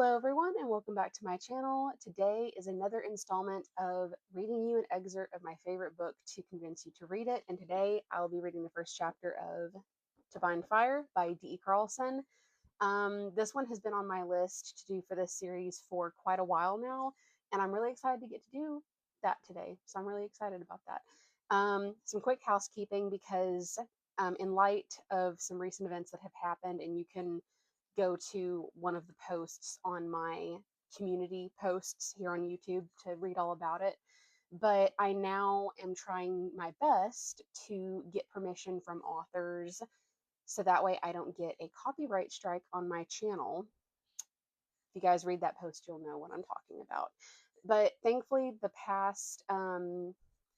Hello everyone and welcome back to my channel. Today is another installment of reading you an excerpt of my favorite book to convince you to read it. And today I'll be reading the first chapter of To Bind Fire by D.E. Carlson. This one has been on my list to do for this series for quite a while now, and I'm really excited to get to do that today. So I'm really excited about that. Some quick housekeeping because in light of some recent events that have happened, and you can go to one of the posts on my community posts here on YouTube to read all about it. But I now am trying my best to get permission from authors so that way I don't get a copyright strike on my channel. If you guys read that post, you'll know what I'm talking about. But thankfully, the past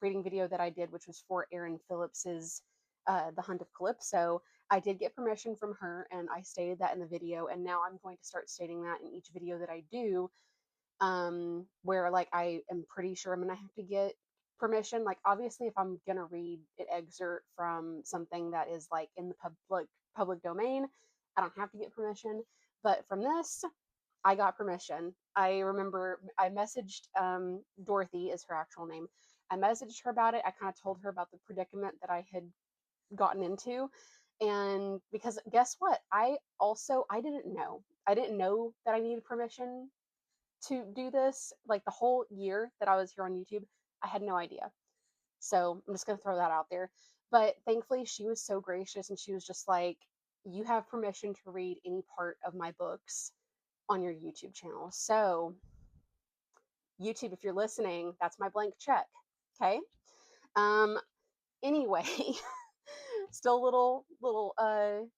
reading video that I did, which was for Erin Phillips's The Hunt of Calypso, I did get permission from her, and I stated that in the video, and now I'm going to start stating that in each video that I do, where like I am pretty sure I'm gonna have to get permission. Like obviously, if I'm gonna read an excerpt from something that is like in the public domain, I don't have to get permission. But from this, I got permission. I remember I messaged Dorothy is her actual name. I messaged her about it. I kind of told her about the predicament that I had gotten into. And because guess what? I didn't know. I didn't know that I needed permission to do this. Like the whole year that I was here on YouTube, I had no idea. So I'm just going to throw that out there. But thankfully, she was so gracious and she was just like, you have permission to read any part of my books on your YouTube channel. So, YouTube, if you're listening, that's my blank check. Okay. Um, anyway, still a little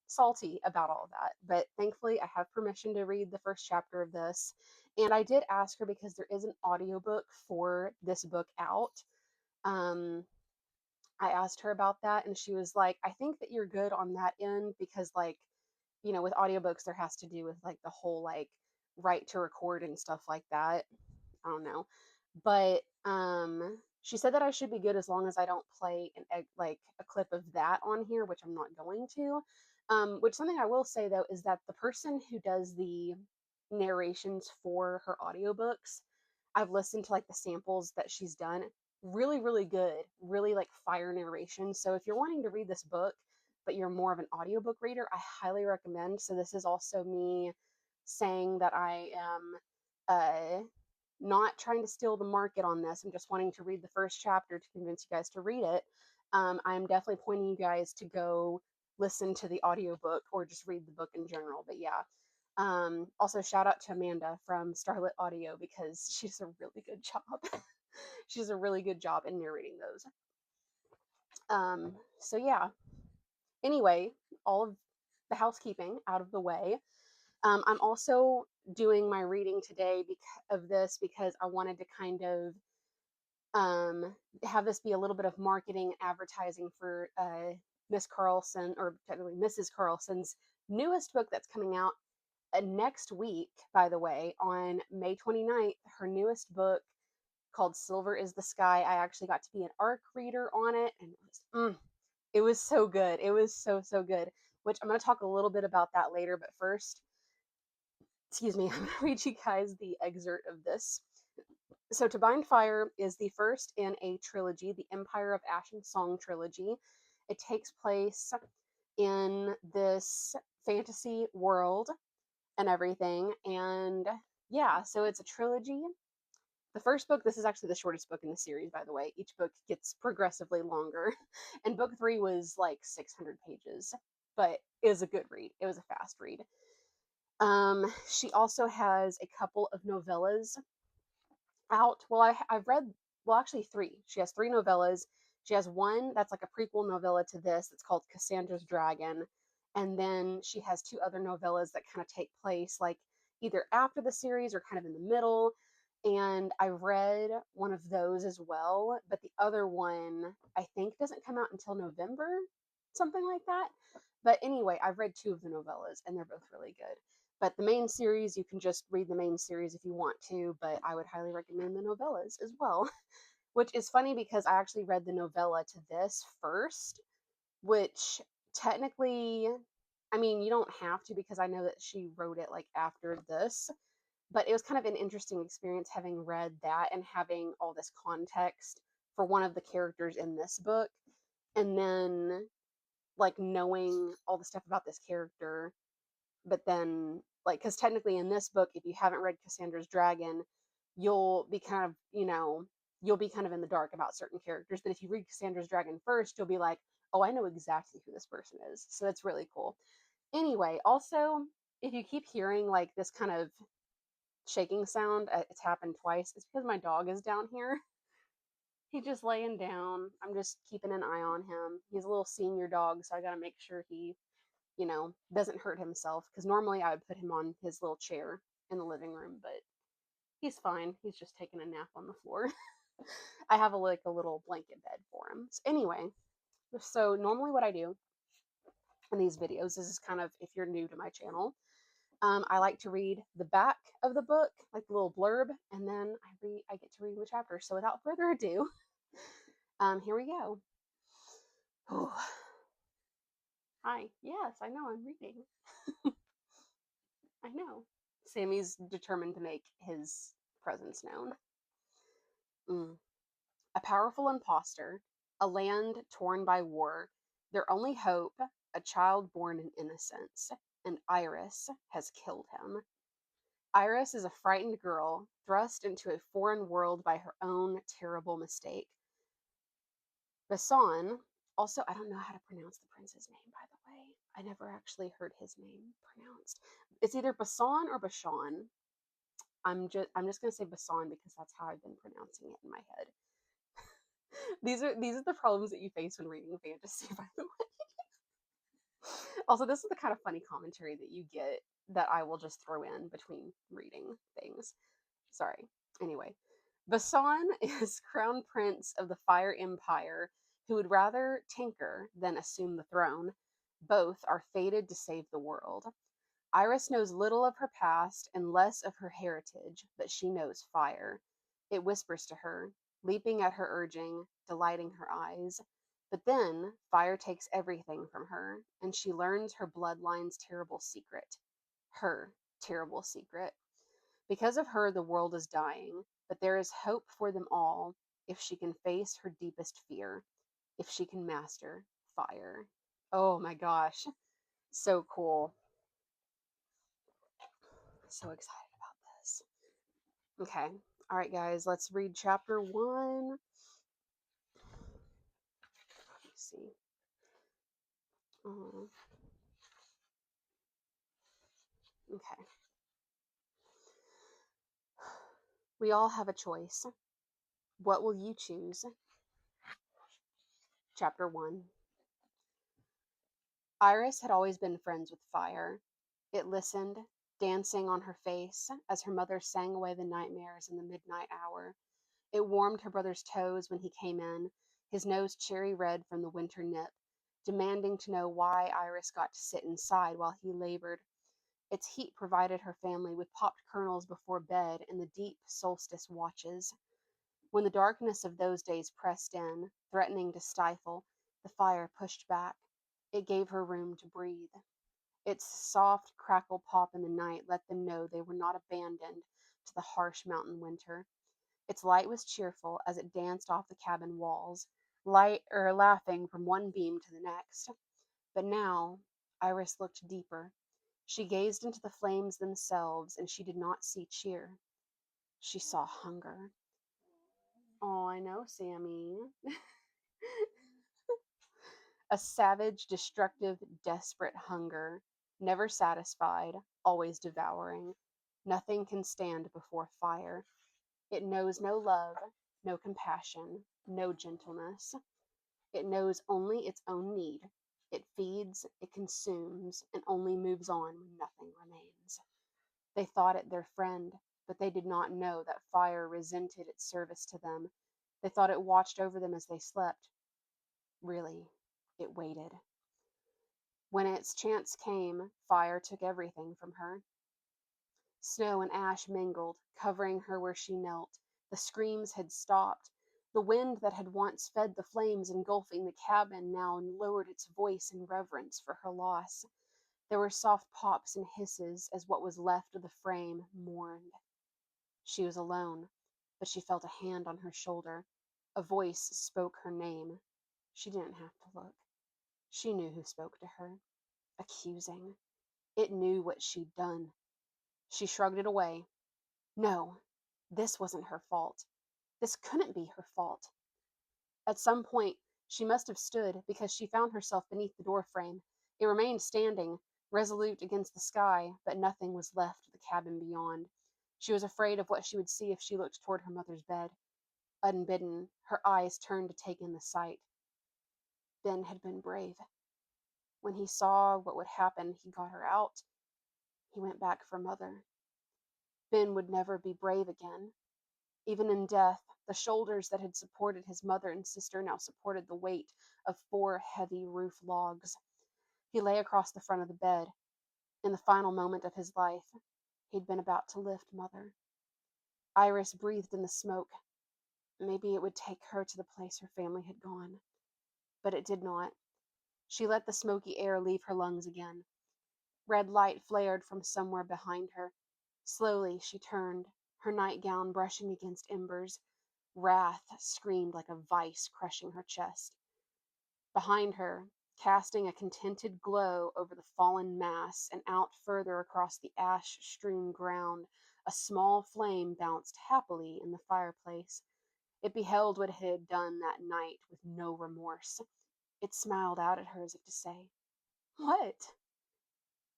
salty about all of that, but thankfully I have permission to read the first chapter of this. And I did ask her because there is an audiobook for this book out. I asked her about that and she was like, I think that you're good on that end because like, with audiobooks there has to do with like the whole like right to record and stuff like that. I don't know. But she said that I should be good as long as I don't play like a clip of that on here, which I'm not going to. Which something I will say though is that the person who does the narrations for her audiobooks, I've listened to like the samples that she's done. Really, really good, really like fire narration. So if you're wanting to read this book, but you're more of an audiobook reader, I highly recommend. So this is also me saying that I am not trying to steal the market on this. I'm just wanting to read the first chapter to convince you guys to read it. I'm definitely pointing you guys to go listen to the audiobook or just read the book in general. But yeah. Also, shout out to Amanda from Starlit Audio because she does a really good job. She does a really good job in narrating those. So yeah. Anyway, all of the housekeeping out of the way. I'm also doing my reading today of this because I wanted to kind of have this be a little bit of marketing advertising for Miss Carlson, or technically Mrs. Carlson's newest book that's coming out next week, by the way, on May 29th. Her newest book called Silver is the Sky. I actually got to be an ARC reader on it, and it was so good. It was so, so good, which I'm going to talk a little bit about that later. But first, excuse me, I'm going to read you guys the excerpt of this. So, To Bind Fire is the first in a trilogy, the Empire of Ash and Song trilogy. It takes place in this fantasy world and everything. And yeah, so it's a trilogy. The first book, this is actually the shortest book in the series, by the way. Each book gets progressively longer. And book 3 was like 600 pages, but it was a good read. It was a fast read. She also has a couple of novellas out. Well, I've read, well, actually 3. She has 3 novellas. She has one that's like a prequel novella to this that's called Cassandra's Dragon. And then she has 2 other novellas that kind of take place like either after the series or kind of in the middle. And I read one of those as well, but the other one I think doesn't come out until November, something like that. But anyway, I've read 2 of the novellas and they're both really good. But the main series, you can just read the main series if you want to, but I would highly recommend the novellas as well. Which is funny because I actually read the novella to this first, which technically, I mean, you don't have to because I know that she wrote it like after this. But it was kind of an interesting experience having read that and having all this context for one of the characters in this book, and then like knowing all the stuff about this character. But then, like, because technically in this book, if you haven't read Cassandra's Dragon, you'll be kind of, you'll be kind of in the dark about certain characters. But if you read Cassandra's Dragon first, you'll be like, oh, I know exactly who this person is. So that's really cool. Anyway, also, if you keep hearing like this kind of shaking sound, it's happened twice. It's because my dog is down here. He's just laying down. I'm just keeping an eye on him. He's a little senior dog, so I got to make sure he doesn't hurt himself, because normally I would put him on his little chair in the living room, but he's fine. He's just taking a nap on the floor. I have a little blanket bed for him. So anyway, so normally what I do in these videos, this is kind of, if you're new to my channel, I like to read the back of the book, like the little blurb, and then I get to read the chapter. So without further ado, here we go. Hi. Yes, I know I'm reading. I know. Sammy's determined to make his presence known. A powerful imposter, a land torn by war, their only hope, a child born in innocence, and Iris has killed him. Iris is a frightened girl thrust into a foreign world by her own terrible mistake. Basan, also, I don't know how to pronounce the prince's name, by the way. I never actually heard his name pronounced. It's either Basan or Bashan. I'm just gonna say Basan because that's how I've been pronouncing it in my head. These are the problems that you face when reading fantasy, by the way. Also, this is the kind of funny commentary that you get that I will just throw in between reading things. Sorry. Anyway, Basan is crown prince of the Fire Empire who would rather tinker than assume the throne. Both are fated to save the world. Iris knows little of her past and less of her heritage, but she knows fire. It whispers to her, leaping at her urging, delighting her eyes. But then fire takes everything from her, and she learns her bloodline's terrible secret. Her terrible secret. Because of her, the world is dying, but there is hope for them all if she can face her deepest fear, if she can master fire. Oh my gosh, so cool. So excited about this. Okay. All right, guys, let's read chapter 1. Let's see. Okay. We all have a choice. What will you choose? Chapter 1. Iris had always been friends with fire. It listened, dancing on her face, as her mother sang away the nightmares in the midnight hour. It warmed her brother's toes when he came in, his nose cherry red from the winter nip, demanding to know why Iris got to sit inside while he labored. Its heat provided her family with popped kernels before bed in the deep solstice watches. When the darkness of those days pressed in, threatening to stifle, the fire pushed back. It gave her room to breathe. Its soft crackle pop in the night let them know they were not abandoned to the harsh mountain winter. Its light was cheerful as it danced off the cabin walls, laughing from one beam to the next. But now Iris looked deeper. She gazed into the flames themselves, and she did not see cheer. She saw hunger. Oh, I know, Sammy. A savage, destructive, desperate hunger, never satisfied, always devouring. Nothing can stand before fire. It knows no love, no compassion, no gentleness. It knows only its own need. It feeds, it consumes, and only moves on when nothing remains. They thought it their friend, but they did not know that fire resented its service to them. They thought it watched over them as they slept. Really, it waited. When its chance came, fire took everything from her. Snow and ash mingled, covering her where she knelt. The screams had stopped. The wind that had once fed the flames engulfing the cabin now lowered its voice in reverence for her loss. There were soft pops and hisses as what was left of the frame mourned. She was alone, but she felt a hand on her shoulder. A voice spoke her name. She didn't have to look. She knew who spoke to her. Accusing. It knew what she'd done. She shrugged it away. No, this wasn't her fault. This couldn't be her fault. At some point, she must have stood because she found herself beneath the doorframe. It remained standing, resolute against the sky, but nothing was left of the cabin beyond. She was afraid of what she would see if she looked toward her mother's bed. Unbidden, her eyes turned to take in the sight. Ben had been brave. When he saw what would happen, he got her out. He went back for Mother. Ben would never be brave again. Even in death, the shoulders that had supported his mother and sister now supported the weight of 4 heavy roof logs. He lay across the front of the bed. In the final moment of his life, he'd been about to lift Mother. Iris breathed in the smoke. Maybe it would take her to the place her family had gone. But it did not. She let the smoky air leave her lungs again. Red light flared from somewhere behind her. Slowly she turned, her nightgown brushing against embers. Wrath screamed like a vice crushing her chest. Behind her, casting a contented glow over the fallen mass and out further across the ash-strewn ground, a small flame bounced happily in the fireplace. It beheld what it had done that night with no remorse. It smiled out at her as if to say, "What?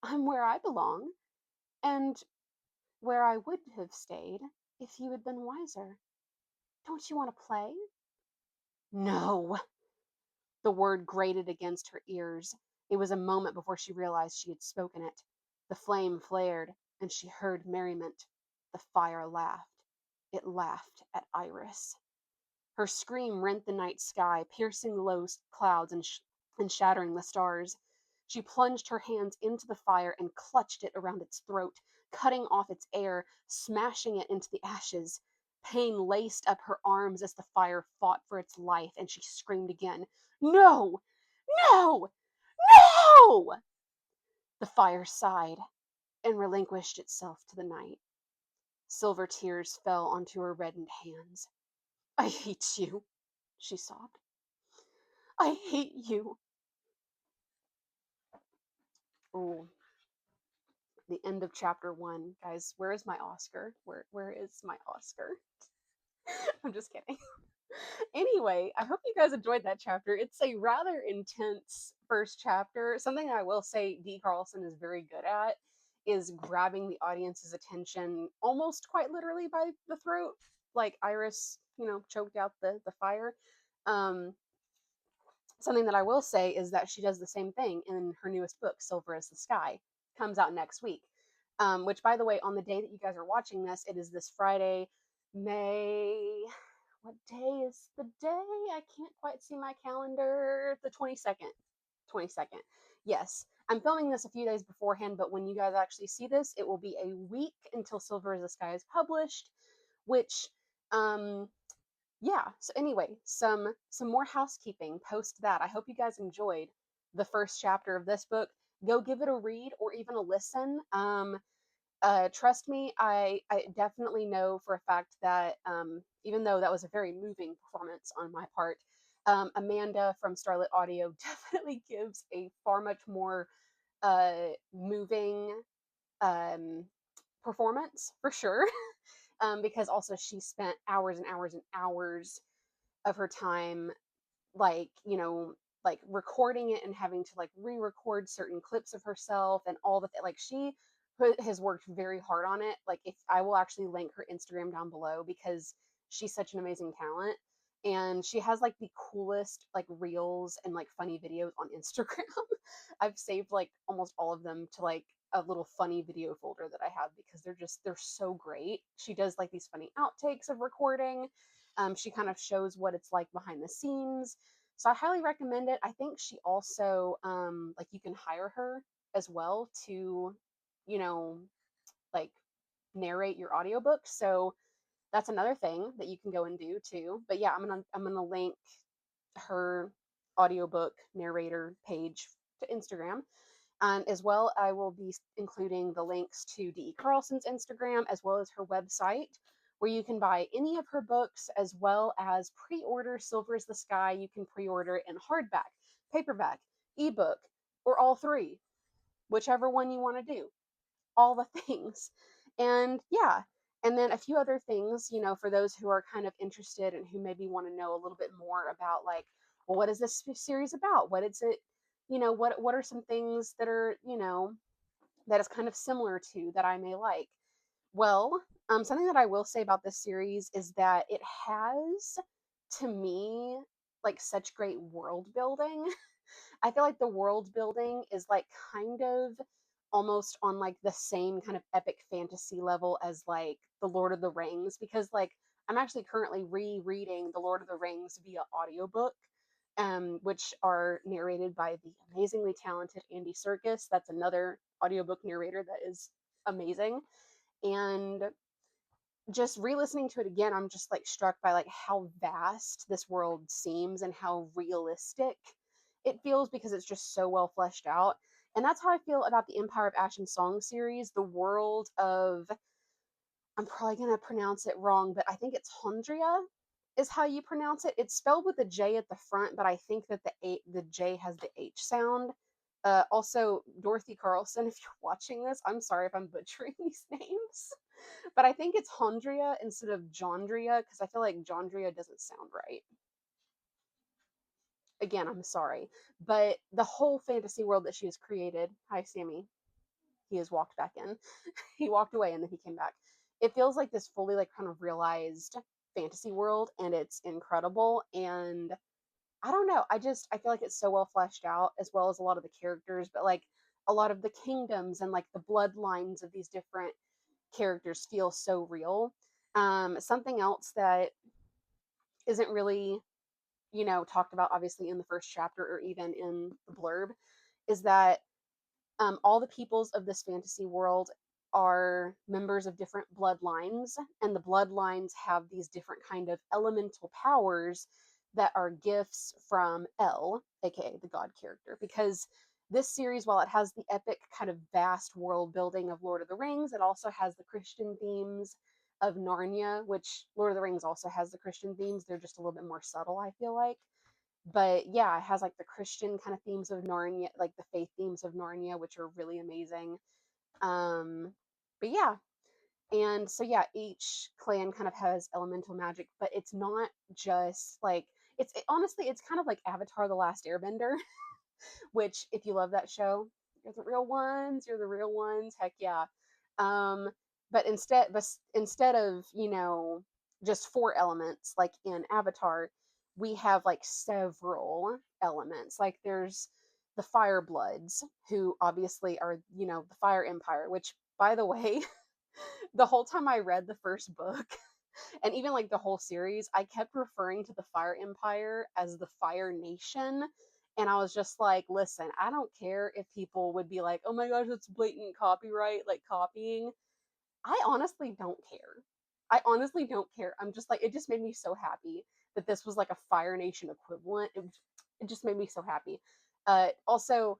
I'm where I belong, and where I would have stayed if you had been wiser. Don't you want to play?" No! The word grated against her ears. It was a moment before she realized she had spoken it. The flame flared, and she heard merriment. The fire laughed. It laughed at Iris. Her scream rent the night sky, piercing the low clouds and shattering the stars. She plunged her hands into the fire and clutched it around its throat, cutting off its air, smashing it into the ashes. Pain laced up her arms as the fire fought for its life, and she screamed again. No! No! No! The fire sighed and relinquished itself to the night. Silver tears fell onto her reddened hands. "I hate you," she sobbed. "I hate you." Oh, the end of chapter 1. Guys, where is my Oscar? Where is my Oscar? I'm just kidding. Anyway, I hope you guys enjoyed that chapter. It's a rather intense first chapter. Something I will say D. Carlson is very good at is grabbing the audience's attention almost quite literally by the throat, like Iris, choked out the fire. Um, Something that I will say is that she does the same thing in her newest book, Silver as the Sky. Comes out next week. Which, by the way, on the day that you guys are watching this, it is this Friday, May. What day is the day? I can't quite see my calendar. The 22nd. 22nd. Yes. I'm filming this a few days beforehand, but when you guys actually see this, it will be a week until Silver as the Sky is published, which yeah, so anyway, some more housekeeping post that. I hope you guys enjoyed the first chapter of this book. Go give it a read or even a listen. Trust me, I definitely know for a fact that even though that was a very moving performance on my part, Amanda from Starlit Audio definitely gives a far much more moving performance for sure. Because also she spent hours and hours and hours of her time, like, like recording it and having to like re-record certain clips of herself and all the like she has worked very hard on it. Like, if I will actually link her Instagram down below because she's such an amazing talent, and she has like the coolest like reels and like funny videos on Instagram. I've saved like almost all of them to like a little funny video folder that I have because they're so great. She does like these funny outtakes of recording. She kind of shows what it's like behind the scenes. So I highly recommend it. I think she also like you can hire her as well to, you know, like narrate your audiobook. So that's another thing that you can go and do too. But yeah, I'm gonna link her audiobook narrator page to Instagram. As well, I will be including the links to D.E. Carlson's Instagram as well as her website, where you can buy any of her books as well as pre order Silver is the Sky. You can pre order in hardback, paperback, ebook, or all three, whichever one you want to do. All the things. And yeah, and then a few other things, for those who are kind of interested and who maybe want to know a little bit more about, like, well, what is this series about? What is it? What are some things that are, that is kind of similar to that I may like? Well, something that I will say about this series is that it has, to me, like such great world building. I feel like the world building is like kind of almost on like the same kind of epic fantasy level as like The Lord of the Rings, because like I'm actually currently rereading The Lord of the Rings via audiobook, which are narrated by the amazingly talented Andy Serkis. That's another audiobook narrator that is amazing. And just re-listening to it again, I'm just like struck by like how vast this world seems and how realistic it feels, because it's just so well fleshed out. And that's how I feel about the Empire of Ash and Song series. The world of, I'm probably going to pronounce it wrong, but I think it's Hondria is how you pronounce it. It's spelled with a J at the front, but I think that the J has the H sound. Also, Dorothy Carlson, if you're watching this, I'm sorry if I'm butchering these names, but I think it's Hondria instead of Jondria, because I feel like Jondria doesn't sound right. Again, I'm sorry. But the whole fantasy world that she has created, hi, Sammy, he has walked back in. He walked away and then he came back. It feels like this fully, like, kind of realized fantasy world, and it's incredible. And I don't know, I feel like it's so well fleshed out, as well as a lot of the characters, but like a lot of the kingdoms and like the bloodlines of these different characters feel so real. Something else that isn't really, talked about obviously in the first chapter or even in the blurb is that all the peoples of this fantasy world are members of different bloodlines, and the bloodlines have these different kind of elemental powers that are gifts from El, aka the god character. Because this series, while it has the epic kind of vast world building of Lord of the Rings, it also has the Christian themes of Narnia, which Lord of the Rings also has the Christian themes. They're just a little bit more subtle, I feel like. But yeah, it has like the Christian kind of themes of Narnia, like the faith themes of Narnia, which are really amazing. Um, but yeah, and so yeah, each clan kind of has elemental magic, but it's not just like honestly, it's kind of like Avatar: The Last Airbender, which if you love that show, you're the real ones. You're the real ones. Heck yeah. Um, but instead of just four elements like in Avatar, we have like several elements. Like there's the Fire Bloods, who obviously are the Fire Empire. Which, by the way, the whole time I read the first book, and even like the whole series, I kept referring to the Fire Empire as the Fire Nation. And I was just like, listen, I don't care if people would be like, oh my gosh, it's blatant copyright, like copying. I honestly don't care. I honestly don't care. I'm just like, it just made me so happy that this was like a Fire Nation equivalent. It just made me so happy. Also,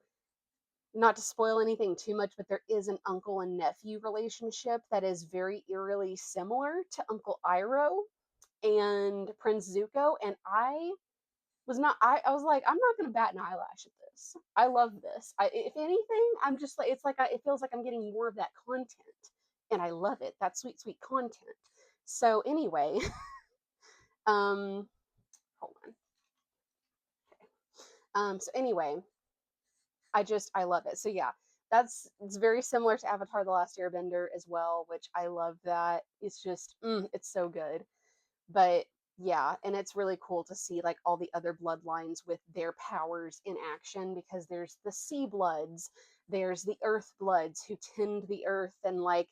not to spoil anything too much, but there is an uncle and nephew relationship that is very eerily similar to Uncle Iroh and Prince Zuko. And I was like, I'm not gonna bat an eyelash at this. I love this. If anything, I'm just like, it feels like I'm getting more of that content, and I love it. That sweet, sweet content. So anyway, um, hold on. So anyway, I love it. So yeah, it's very similar to Avatar: The Last Airbender as well, which I love that. It's just, it's so good. But yeah, and it's really cool to see like all the other bloodlines with their powers in action, because there's the Sea Bloods, there's the Earth Bloods who tend the earth, and like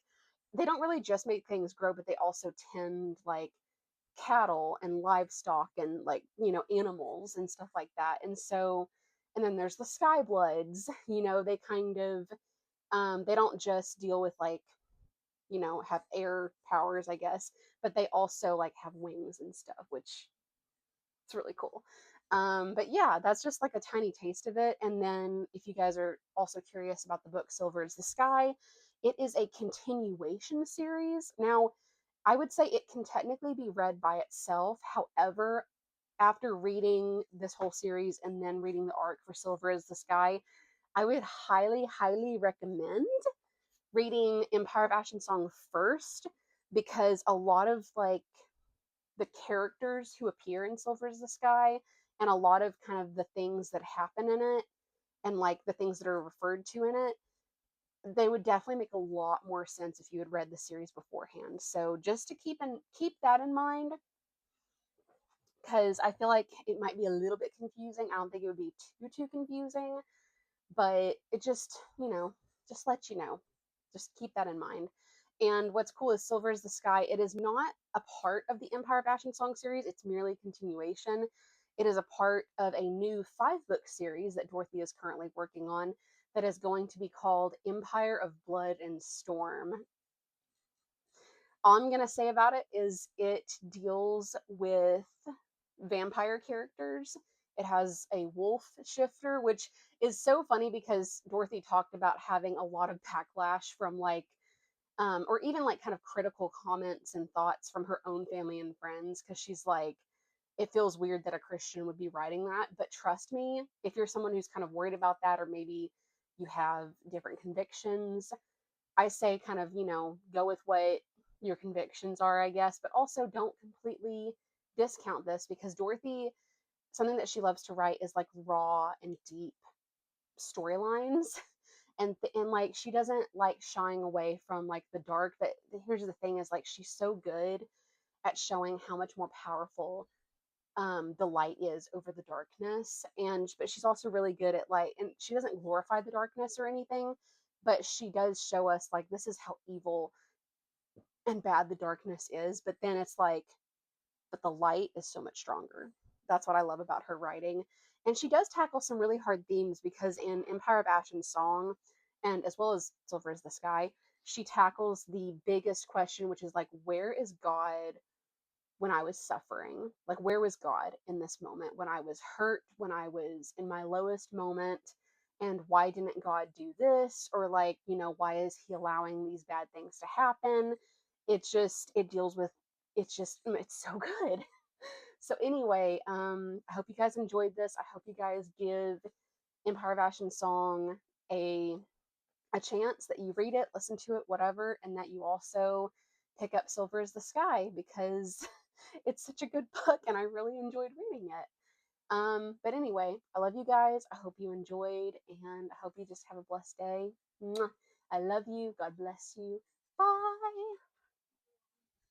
they don't really just make things grow, but they also tend like cattle and livestock and like animals and stuff like that. And so, and then there's the Sky Bloods. They kind of they don't just deal with like have air powers, I guess, but they also like have wings and stuff, which it's really cool. But yeah, that's just like a tiny taste of it. And then if you guys are also curious about the book Silver is the Sky, it is a continuation series. Now, I would say it can technically be read by itself. However, after reading this whole series and then reading the arc for Silver is the Sky, I would highly, highly recommend reading Empire of Ash and Song first, because a lot of like the characters who appear in Silver is the Sky and a lot of kind of the things that happen in it and like the things that are referred to in it, they would definitely make a lot more sense if you had read the series beforehand. So just to keep that in mind, because I feel like it might be a little bit confusing. I don't think it would be too confusing, but it just, just let you know. Just keep that in mind. And what's cool is Silver is the Sky. It is not a part of the Empire of Ash and Song series. It's merely a continuation. It is a part of a new 5-book series that Dorothy is currently working on that is going to be called Empire of Blood and Storm. All I'm going to say about it is it deals with vampire characters. It has a wolf shifter, which is so funny because Dorothy talked about having a lot of backlash from like, or even like kind of critical comments and thoughts from her own family and friends, because she's like, it feels weird that a Christian would be writing that. But trust me, if you're someone who's kind of worried about that, or maybe you have different convictions, I say kind of, go with what your convictions are, I guess, but also don't completely discount this, because Dorothy, something that she loves to write is like raw and deep storylines. And like she doesn't like shying away from like the dark, but here's the thing is like she's so good at showing how much more powerful the light is over the darkness. And but she's also really good at like, and she doesn't glorify the darkness or anything, but she does show us like this is how evil and bad the darkness is. But then it's like, but the light is so much stronger. That's what I love about her writing. And she does tackle some really hard themes, because in Empire of Ash and Song, and as well as Silver is the Sky, she tackles the biggest question, which is like, where is God when I was suffering? Like, where was God in this moment when I was hurt, when I was in my lowest moment? And why didn't God do this? Or, like, why is he allowing these bad things to happen? It deals with, it's so good. So, anyway, I hope you guys enjoyed this. I hope you guys give Empire of Ash and Song a a chance, that you read it, listen to it, whatever, and that you also pick up Silver is the Sky, because it's such a good book and I really enjoyed reading it. But anyway, I love you guys. I hope you enjoyed, and I hope you just have a blessed day. Mwah. I love you. God bless you. Bye.